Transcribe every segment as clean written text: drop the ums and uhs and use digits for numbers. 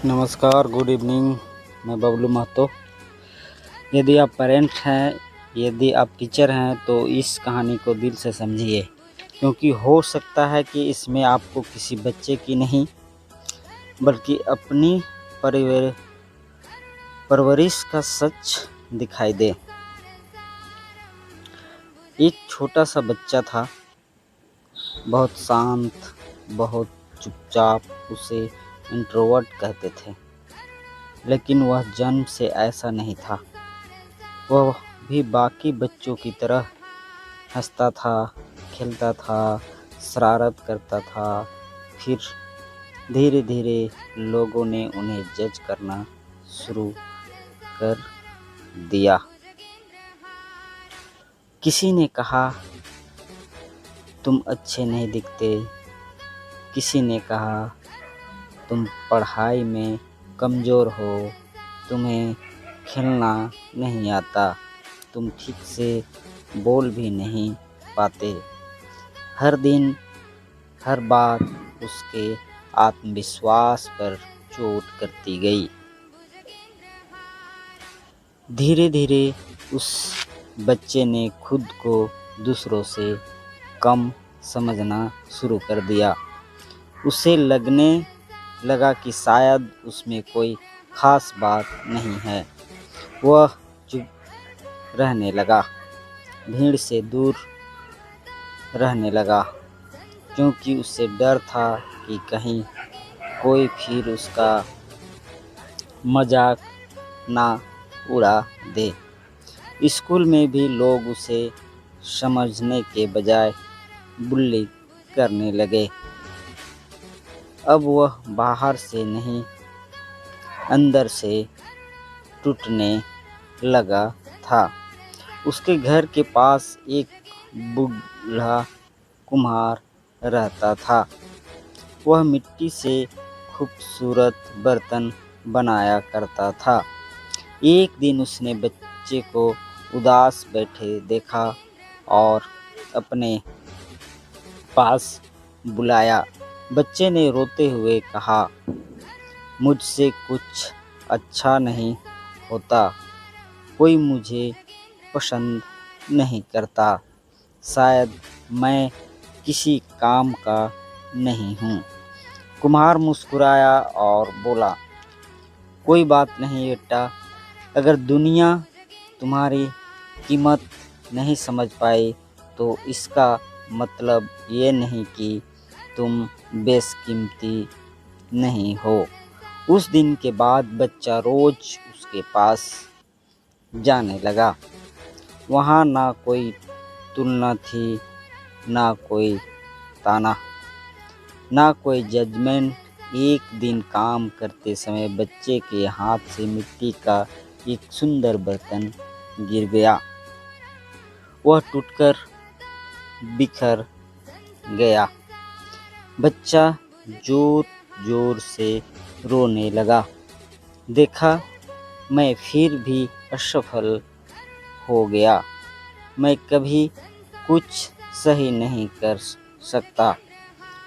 नमस्कार, good evening. मैं बबलू महतो। यदि आप पेरेंट हैं, यदि आप टीचर हैं तो इस कहानी को दिल से समझिए, क्योंकि हो सकता है कि इसमें आपको किसी बच्चे की नहीं बल्कि अपनी परवरिश का सच दिखाई दे। एक छोटा सा बच्चा था, बहुत शांत, बहुत चुपचाप। उसे इंट्रोवर्ट कहते थे, लेकिन वह जन्म से ऐसा नहीं था। वह भी बाकी बच्चों की तरह हंसता था, खेलता था, शरारत करता था। फिर धीरे धीरे लोगों ने उन्हें जज करना शुरू कर दिया। किसी ने कहा, तुम अच्छे नहीं दिखते। किसी ने कहा, तुम पढ़ाई में कमज़ोर हो, तुम्हें खेलना नहीं आता, तुम ठीक से बोल भी नहीं पाते। हर दिन हर बात उसके आत्मविश्वास पर चोट करती गई। धीरे धीरे उस बच्चे ने खुद को दूसरों से कम समझना शुरू कर दिया। उसे लगने लगा कि शायद उसमें कोई खास बात नहीं है। वह चुप रहने लगा, भीड़ से दूर रहने लगा, क्योंकि उसे डर था कि कहीं कोई फिर उसका मजाक ना उड़ा दे। स्कूल में भी लोग उसे समझने के बजाय बुल्ली करने लगे। अब वह बाहर से नहीं, अंदर से टूटने लगा था। उसके घर के पास एक बूढ़ा कुम्हार रहता था। वह मिट्टी से खूबसूरत बर्तन बनाया करता था। एक दिन उसने बच्चे को उदास बैठे देखा और अपने पास बुलाया। बच्चे ने रोते हुए कहा, मुझसे कुछ अच्छा नहीं होता, कोई मुझे पसंद नहीं करता, शायद मैं किसी काम का नहीं हूँ। कुम्हार मुस्कुराया और बोला, कोई बात नहीं बेटा, अगर दुनिया तुम्हारी कीमत नहीं समझ पाई तो इसका मतलब ये नहीं कि तुम बेशकीमती नहीं हो। उस दिन के बाद बच्चा रोज उसके पास जाने लगा। वहाँ ना कोई तुलना थी, ना कोई ताना, ना कोई जजमेंट। एक दिन काम करते समय बच्चे के हाथ से मिट्टी का एक सुंदर बर्तन गिर गया। वह टूटकर बिखर गया। बच्चा जोर जोर से रोने लगा। देखा, मैं फिर भी असफल हो गया, मैं कभी कुछ सही नहीं कर सकता।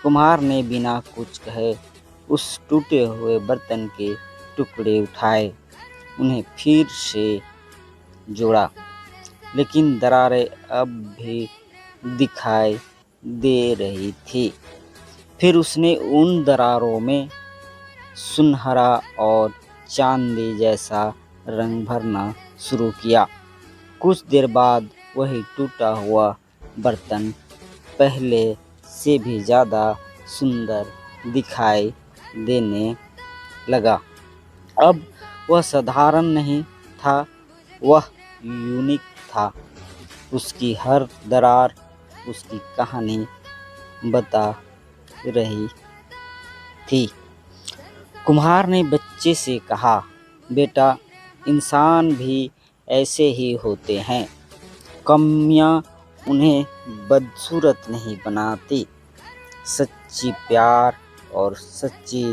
कुम्हार ने बिना कुछ कहे उस टूटे हुए बर्तन के टुकड़े उठाए, उन्हें फिर से जोड़ा, लेकिन दरारें अब भी दिखाई दे रही थी। फिर उसने उन दरारों में सुनहरा और चांदी जैसा रंग भरना शुरू किया। कुछ देर बाद वही टूटा हुआ बर्तन पहले से भी ज़्यादा सुंदर दिखाई देने लगा। अब वह साधारण नहीं था, वह यूनिक था। उसकी हर दरार उसकी कहानी बता रही थी। कुम्हार ने बच्चे से कहा, बेटा, इंसान भी ऐसे ही होते हैं, कमियां उन्हें बदसूरत नहीं बनाती, सच्ची प्यार और सच्ची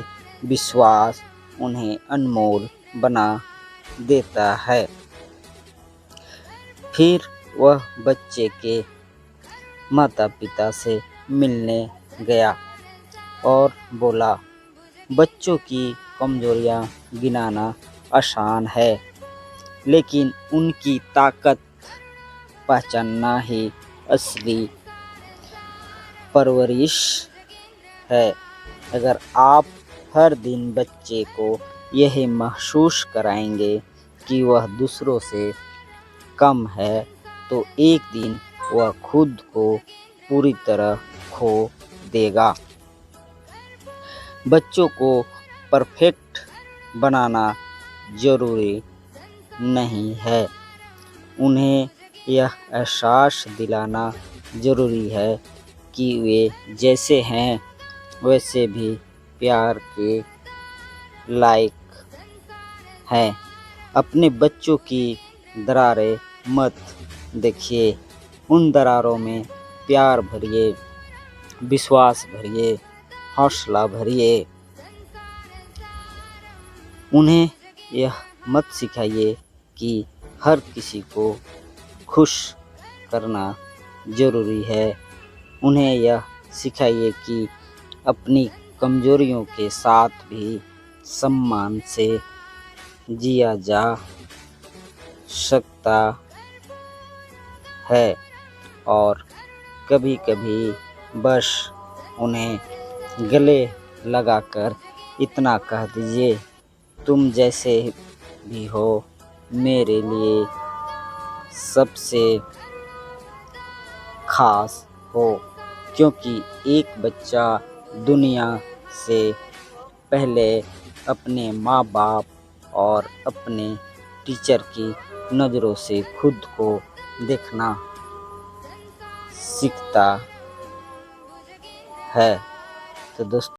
विश्वास उन्हें अनमोल बना देता है। फिर वह बच्चे के माता पिता से मिलने गया और बोला, बच्चों की कमजोरियां गिनाना आसान है, लेकिन उनकी ताकत पहचानना ही असली परवरिश है। अगर आप हर दिन बच्चे को यह महसूस कराएंगे कि वह दूसरों से कम है, तो एक दिन वह खुद को पूरी तरह खो देगा। बच्चों को परफेक्ट बनाना जरूरी नहीं है, उन्हें यह एहसास दिलाना जरूरी है कि वे जैसे हैं वैसे भी प्यार के लायक हैं। अपने बच्चों की दरारें मत देखिए, उन दरारों में प्यार भरिए, विश्वास भरिए, हौसला भरिए। उन्हें यह मत सिखाइए कि हर किसी को खुश करना जरूरी है। उन्हें यह सिखाइए कि अपनी कमजोरियों के साथ भी सम्मान से जिया जा सकता है। और कभी-कभी बस उन्हें गले लगाकर इतना कह दीजिए, तुम जैसे भी हो मेरे लिए सबसे खास हो। क्योंकि एक बच्चा दुनिया से पहले अपने माँ बाप और अपने टीचर की नज़रों से खुद को देखना सीखता है। तो दोस्तों,